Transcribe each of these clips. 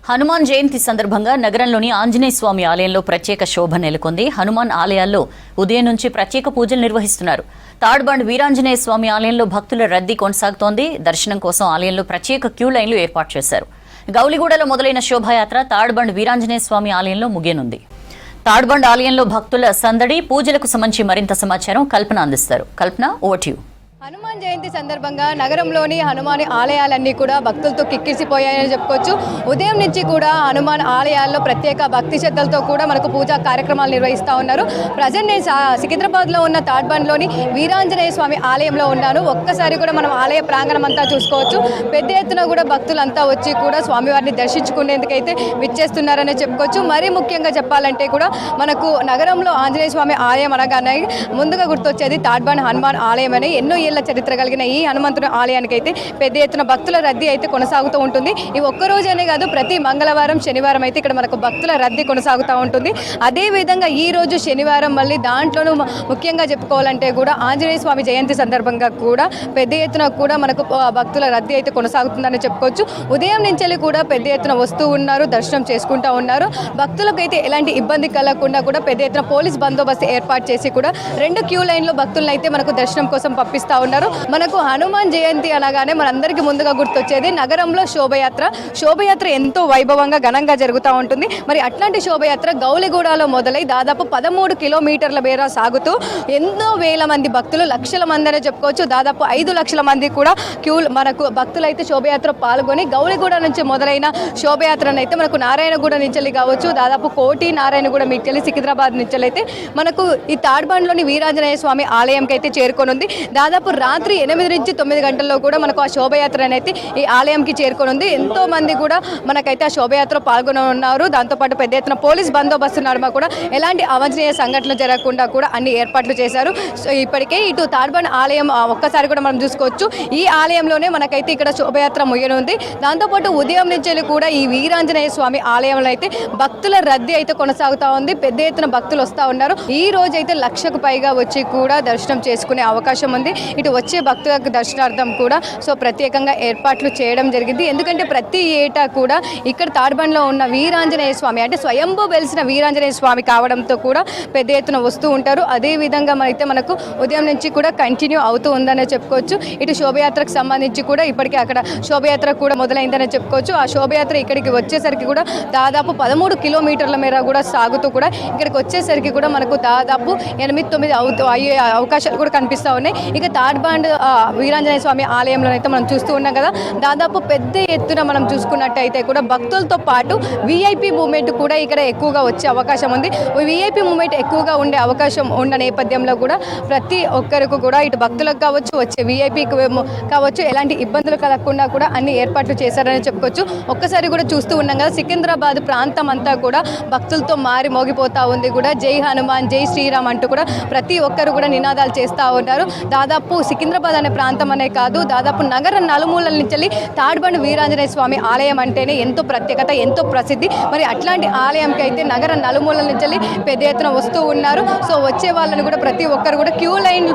హనుమాన్ జయంతి సందర్భంగా నగరంలోని ఆంజనేయ స్వామి ఆలయంలో ప్రత్యేక శోభ నెలకొంది. హనుమాన్ ఆలయాల్లో ఉదయం నుంచి ప్రత్యేక పూజలు నిర్వహిస్తున్నారు. తాడ్బండ్ వీరాంజనేయ స్వామి ఆలయంలో భక్తుల రద్దీ కొనసాగుతోంది. దర్శనం కోసం ఆలయంలో ప్రత్యేక క్యూ లైన్లు ఏర్పాటు చేశారు. గౌలిగూడలో మొదలైన శోభాయాత్ర తాడ్బండ్ వీరాంజనేయ స్వామి ఆలయంలో ముగియనుంది. తాడ్బండ్ ఆలయంలో భక్తుల సందడి, పూజలకు సంబంధించి మరింత సమాచారం కల్పన అందిస్తారు. కల్పన, over to you. Hanuman Jayanti సందర్భంగా నగరంలోని హనుమాన్ ఆలయాలన్నీ కూడా భక్తులతో కిక్కిరిసిపోయాయని చెప్పుకోవచ్చు. ఉదయం నుంచి కూడా హనుమాన్ ఆలయాల్లో ప్రత్యేక భక్తి శ్రద్ధలతో కూడా మనకు పూజా కార్యక్రమాలు నిర్వహిస్తూ ఉన్నారు. ప్రజెంట్ నేను సికింద్రాబాద్లో ఉన్న తాడ్బండ్లోని వీరాంజనేయ స్వామి ఆలయంలో ఉన్నాను. ఒక్కసారి కూడా మనం ఆలయ ప్రాంగణం అంతా చూసుకోవచ్చు. పెద్ద ఎత్తున కూడా భక్తులంతా వచ్చి కూడా స్వామివారిని దర్శించుకునేందుకైతే విచ్చేస్తున్నారని చెప్పుకోవచ్చు. మరీ ముఖ్యంగా చెప్పాలంటే కూడా మనకు నగరంలో ఆంజనేయ స్వామి ఆలయం అనగానే ముందుగా గుర్తొచ్చేది తాడ్బండ్ హనుమాన్ ఆలయం అని. ఎన్నో ఏళ్ల చరిత్ర కలిగిన ఈ హనుమంతుడి ఆలయానికి అయితే పెద్ద ఎత్తున భక్తుల రద్దీ అయితే కొనసాగుతూ ఉంటుంది. ఈ ఒక్కరోజనే కాదు, ప్రతి మంగళవారం శనివారం అయితే ఇక్కడ మనకు భక్తుల రద్దీ కొనసాగుతూ ఉంటుంది. అదేవిధంగా ఈ రోజు శనివారం మళ్ళీ దాంట్లోనూ ముఖ్యంగా చెప్పుకోవాలంటే కూడా ఆంజనేయ స్వామి జయంతి సందర్భంగా కూడా పెద్ద ఎత్తున కూడా మనకు భక్తుల రద్దీ అయితే కొనసాగుతుందని చెప్పుకోవచ్చు. ఉదయం నుంచి కూడా పెద్ద ఎత్తున వస్తూ ఉన్నారు, దర్శనం చేసుకుంటూ ఉన్నారు. భక్తులకు అయితే ఎలాంటి ఇబ్బంది కలగకుండా కూడా పెద్ద ఎత్తున పోలీస్ బందోబస్తు ఏర్పాటు చేసి కూడా 2 క్యూ లైన్లో భక్తులను అయితే మనకు దర్శనం కోసం పంపిస్తూ ఉన్నారు. మనకు హనుమాన్ జయంతి అనగానే మనందరికీ ముందుగా గుర్తొచ్చేది నగరంలో శోభయాత్ర ఎంతో వైభవంగా ఘనంగా జరుగుతూ ఉంటుంది. మరి అట్లాంటి శోభయాత్ర గౌలిగూడలో మొదలై దాదాపు 13 కిలోమీటర్ల మేర సాగుతూ ఎన్నో వేల మంది భక్తులు, లక్షల మంది అనే చెప్పుకోవచ్చు, దాదాపు 5 లక్షల మంది కూడా మనకు భక్తులు అయితే శోభయాత్ర పాల్గొని గౌలిగూడ నుంచి మొదలైన శోభయాత్రను అయితే మనకు నారాయణగూడ నుంచి కావచ్చు, దాదాపు కోటి నారాయణగూడ నుంచి సికింద్రాబాద్ నుంచి అయితే మనకు ఈ తాడ్బండ్లోని వీరాంజనేయ స్వామి ఆలయంకి అయితే చేరుకొనుంది. దాదాపు రాత్రి 8 నుంచి 9 గంటల్లో కూడా మనకు ఆ శోభయాత్ర అనేది ఈ ఆలయంకి చేరుకొనుంది. ఎంతో మంది కూడా మనకైతే ఆ శోభయాత్ర పాల్గొని ఉన్నారు. దాంతోపాటు పెద్ద ఎత్తున పోలీస్ బందోబస్తు నడుమ కూడా ఎలాంటి అవాంఛనీయ సంఘటనలు జరగకుండా కూడా అన్ని ఏర్పాట్లు చేశారు. సో ఇప్పటికే ఇటు తాడ్బండ్ ఆలయం ఒక్కసారి కూడా మనం చూసుకోవచ్చు. ఈ ఆలయంలోనే మనకైతే ఇక్కడ శోభయాత్ర ముగియనుంది. దాంతోపాటు ఉదయం నుంచి కూడా ఈ వీరాంజనేయ స్వామి ఆలయంలో అయితే భక్తుల రద్దీ అయితే కొనసాగుతూ ఉంది. పెద్ద ఎత్తున భక్తులు వస్తూ ఉన్నారు. ఈ రోజు అయితే 1,00,000కు పైగా వచ్చి కూడా దర్శనం చేసుకునే అవకాశం ఉంది. ఇటు వచ్చే భక్తులకు దర్శనార్థం కూడా సో ప్రత్యేకంగా ఏర్పాట్లు చేయడం జరిగింది. ఎందుకంటే ప్రతి ఏటా కూడా ఇక్కడ తాడ్బండ్లో ఉన్న వీరాంజనేయ స్వామి అంటే స్వయంభూ వెలిసిన వీరాంజనేయ స్వామి కావడంతో కూడా పెద్ద ఎత్తున వస్తూ ఉంటారు. అదేవిధంగా అయితే మనకు ఉదయం నుంచి కూడా కంటిన్యూ అవుతూ ఉందనే చెప్పుకోవచ్చు. ఇటు శోభయాత్రకు సంబంధించి కూడా ఇప్పటికే అక్కడ శోభయాత్ర కూడా మొదలైందనే చెప్పుకోవచ్చు. ఆ శోభయాత్ర ఇక్కడికి వచ్చేసరికి కూడా దాదాపు 13 కిలోమీటర్ల మేర కూడా సాగుతూ కూడా ఇక్కడికి వచ్చేసరికి కూడా మనకు దాదాపు 8-9 అయ్యే అవకాశాలు కూడా కనిపిస్తూ ఉన్నాయి. ఇక తాడ్బండ్ వీరాంజనేయ స్వామి ఆలయంలో అయితే మనం చూస్తూ ఉన్నాం కదా, దాదాపు పెద్ద ఎత్తున మనం చూసుకున్నట్టయితే కూడా భక్తులతో పాటు విఐపి మూవ్మెంట్ కూడా ఇక్కడ ఎక్కువగా వచ్చే అవకాశం ఉంది. విఐపి మూవ్మెంట్ ఎక్కువగా ఉండే అవకాశం ఉన్న నేపథ్యంలో కూడా ప్రతి ఒక్కరికి కూడా ఇటు భక్తులకు కావచ్చు, వచ్చే విఐపి కావచ్చు, ఎలాంటి ఇబ్బందులు కలగకుండా కూడా అన్ని ఏర్పాట్లు చేశారని చెప్పుకోవచ్చు. ఒక్కసారి కూడా చూస్తూ ఉన్నాం కదా, సికింద్రాబాద్ ప్రాంతం అంతా కూడా భక్తులతో మారి మోగిపోతూ ఉంది. కూడా జై హనుమాన్, జై శ్రీరామ్ అంటూ కూడా ప్రతి ఒక్కరు కూడా నినాదాలు చేస్తూ ఉన్నారు. దాదాపు సికింద్రాబాద్ అనే ప్రాంతం అనే కాదు, దాదాపు నగర నలుమూలల నుంచి తాడ్బండ్ వీరాంజనేయ స్వామి ఆలయం అంటేనే ఎంతో ప్రత్యేకత, ఎంతో ప్రసిద్ధి. మరి అట్లాంటి ఆలయంకి అయితే నగర నలుమూలల నుంచి పెద్ద ఎత్తున వస్తూ ఉన్నారు. సో వచ్చే వాళ్ళని కూడా ప్రతి ఒక్కరు కూడా క్యూ లైన్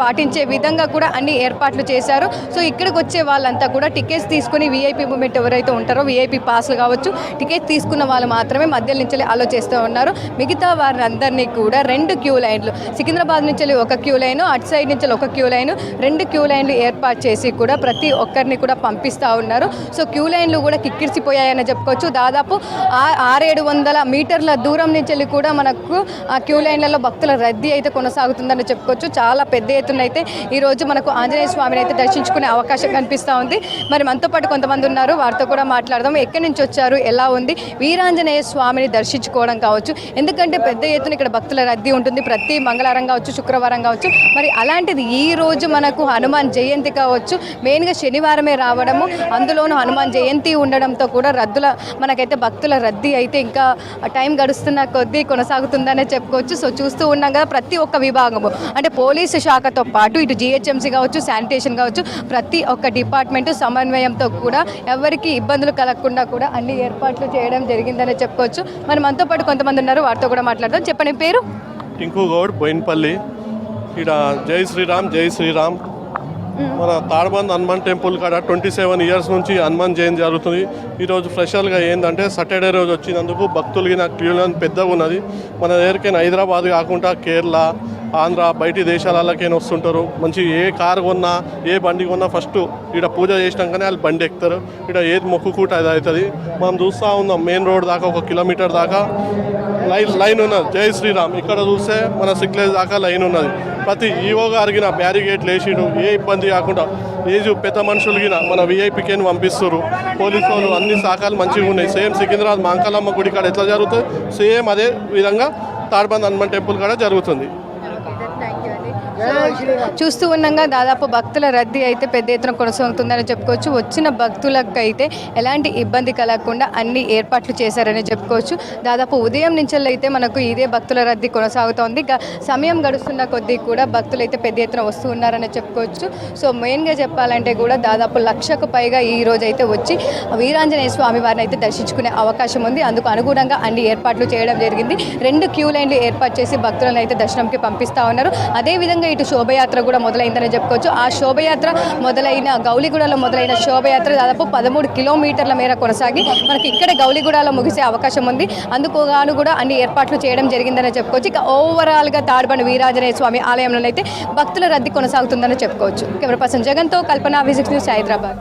పాటించే విధంగా కూడా అన్ని ఏర్పాట్లు చేశారు. సో ఇక్కడికి వచ్చే వాళ్ళంతా కూడా టికెట్స్ తీసుకుని విఐపి మూమెంట్ ఎవరైతే ఉంటారో విఐపి పాస్లు కావచ్చు, టికెట్ తీసుకున్న వాళ్ళు మాత్రమే మధ్య నుంచి అలో చేస్తూ ఉన్నారు. మిగతా వారందరినీ కూడా 2 క్యూ లైన్లు, సికింద్రాబాద్ నుంచి 1 క్యూ లైన్, అటు సైడ్ నుంచి 1 క్యూ లైన్, 2 క్యూ లైన్లు ఏర్పాటు చేసి కూడా ప్రతి ఒక్కరిని కూడా పంపిస్తూ ఉన్నారు. సో క్యూ లైన్లు కూడా కిక్కిరిసిపోయాయని చెప్పుకోవచ్చు. దాదాపు 600-700 మీటర్ల దూరం నుంచి కూడా మనకు ఆ క్యూ లైన్లలో భక్తుల రద్దీ అయితే కొనసాగుతుందని చెప్పుకోవచ్చు. చాలా పెద్ద ఎత్తున అయితే ఈరోజు మనకు ఆంజనేయ స్వామిని అయితే దర్శించుకునే అవకాశం కనిపిస్తూ ఉంది. మరి మనతో పాటు కొంతమంది ఉన్నారు, వారితో కూడా మాట్లాడదాం. ఎక్కడి నుంచి వచ్చారు, ఎలా ఉంది వీరాంజనేయ స్వామిని దర్శించుకోవడం కావచ్చు, ఎందుకంటే పెద్ద ఎత్తున ఇక్కడ భక్తుల రద్దీ ఉంటుంది ప్రతి మంగళవారం కావచ్చు, శుక్రవారం కావచ్చు. మరి అలాంటిది ఈ రోజు మనకు హనుమాన్ జయంతి కావచ్చు, మెయిన్గా శనివారమే రావడము, అందులోనూ హనుమాన్ జయంతి ఉండడంతో కూడా మనకైతే భక్తుల రద్దీ అయితే ఇంకా టైం గడుస్తున్న కొద్దీ కొనసాగుతుందనే చెప్పుకోవచ్చు. సో చూస్తూ ఉన్నాం కదా, ప్రతి ఒక్క విభాగము అంటే పోలీసు శాఖతో పాటు ఇటు జిహెచ్ఎంసీ కావచ్చు, శానిటేషన్ కావచ్చు, ప్రతి ఒక్క డిపార్ట్మెంటు సమన్వయంతో కూడా ఎవరికి ఇబ్బందులు కలగకుండా కూడా అన్ని ఏర్పాట్లు చేయడం జరిగిందనే చెప్పుకోవచ్చు. మరి మనతో పాటు కొంతమంది ఉన్నారు, వారితో కూడా మాట్లాడదాం. చెప్పండి పేరు? టింకు గౌడ్, బోయిన్పల్లి. ఇక్కడ జై శ్రీరామ్, జై శ్రీరామ్. మన తాడ్బంద్ హనుమాన్ టెంపుల్ కాడ 27 ఇయర్స్ నుంచి హనుమాన్ జయంతి జరుగుతుంది. ఈరోజు స్పెషల్గా ఏంటంటే సాటర్డే రోజు వచ్చినందుకు భక్తులకి నాకు క్యూ లైన్ పెద్దగా ఉన్నది. మన దగ్గరికైనా హైదరాబాద్ కాకుండా కేరళ, ఆంధ్ర, బయటి దేశాలకైనా వస్తుంటారు. మంచి ఏ కారు కొన్నా ఏ బండి కొన్నా ఫస్ట్ ఇక్కడ పూజ చేసినాకనే వాళ్ళు బండి ఎక్కుతారు. ఇక్కడ ఏది మొక్కుకుంటే అది అవుతుంది. మనం చూస్తూ ఉన్నాం మెయిన్ రోడ్ దాకా 1 కిలోమీటర్ దాకా లైన్ ఉన్నది. జై శ్రీరామ్ ఇక్కడ చూస్తే మన సిగ్లేజ్ దాకా లైన్ ఉన్నది. ప్రతి ఈవో గారికి బ్యారిగేట్లు వేసిండు, ఏ ఇబ్బంది కాకుండా. ఏజ్ పెద్ద మనుషులకి మన విఐపికేని పంపిస్తారు. పోలీసు వాళ్ళు అన్ని శాఖలు మంచిగా ఉన్నాయి. సేమ్ సికింద్రాబాద్ మాంకాలమ్మ గుడి కాడ ఎట్లా జరుగుతుంది సేమ్ అదే విధంగా తాడ్బంద్ హనుమాన్ టెంపుల్ కాడ జరుగుతుంది. చూస్తూ ఉండగా దాదాపు భక్తుల రద్దీ అయితే పెద్ద ఎత్తున కొనసాగుతుందని చెప్పుకోవచ్చు. వచ్చిన భక్తులకు అయితే ఎలాంటి ఇబ్బంది కలగకుండా అన్ని ఏర్పాట్లు చేశారని చెప్పుకోవచ్చు. దాదాపు ఉదయం నుంచి అయితే మనకు ఇదే భక్తుల రద్దీ కొనసాగుతోంది. ఇక సమయం గడుస్తున్న కొద్దీ కూడా భక్తులు అయితే పెద్ద ఎత్తున వస్తూ ఉన్నారని చెప్పుకోవచ్చు. సో మెయిన్గా చెప్పాలంటే కూడా దాదాపు 1,00,000కు పైగా ఈ రోజు అయితే వచ్చి వీరాంజనేయ స్వామి వారిని అయితే దర్శించుకునే అవకాశం ఉంది. అందుకు అనుగుణంగా అన్ని ఏర్పాట్లు చేయడం జరిగింది. 2 క్యూ లైన్లు ఏర్పాటు చేసి భక్తులను అయితే దర్శనంకి పంపిస్తూ ఉన్నారు. అదేవిధంగా ఇటు శోభయాత్ర కూడా మొదలైందని చెప్పుకోవచ్చు. ఆ శోభయాత్ర మొదలైన గౌలిగూడలో మొదలైన శోభయాత్ర దాదాపు 13 కిలోమీటర్ల మేర కొనసాగి మనకి ఇక్కడే గౌలిగూడలో ముగిసే అవకాశం ఉంది. అందుకు గాను కూడా అన్ని ఏర్పాట్లు చేయడం జరిగిందని చెప్పుకోవచ్చు. ఇక ఓవరాల్గా తాడ్బండ్ వీరాంజనేయ స్వామి ఆలయంలో అయితే భక్తుల రద్దీ కొనసాగుతుందని చెప్పుకోవచ్చు. కెమెరా పర్సన్ జగన్తో కల్పన, V6 న్యూస్, హైదరాబాద్.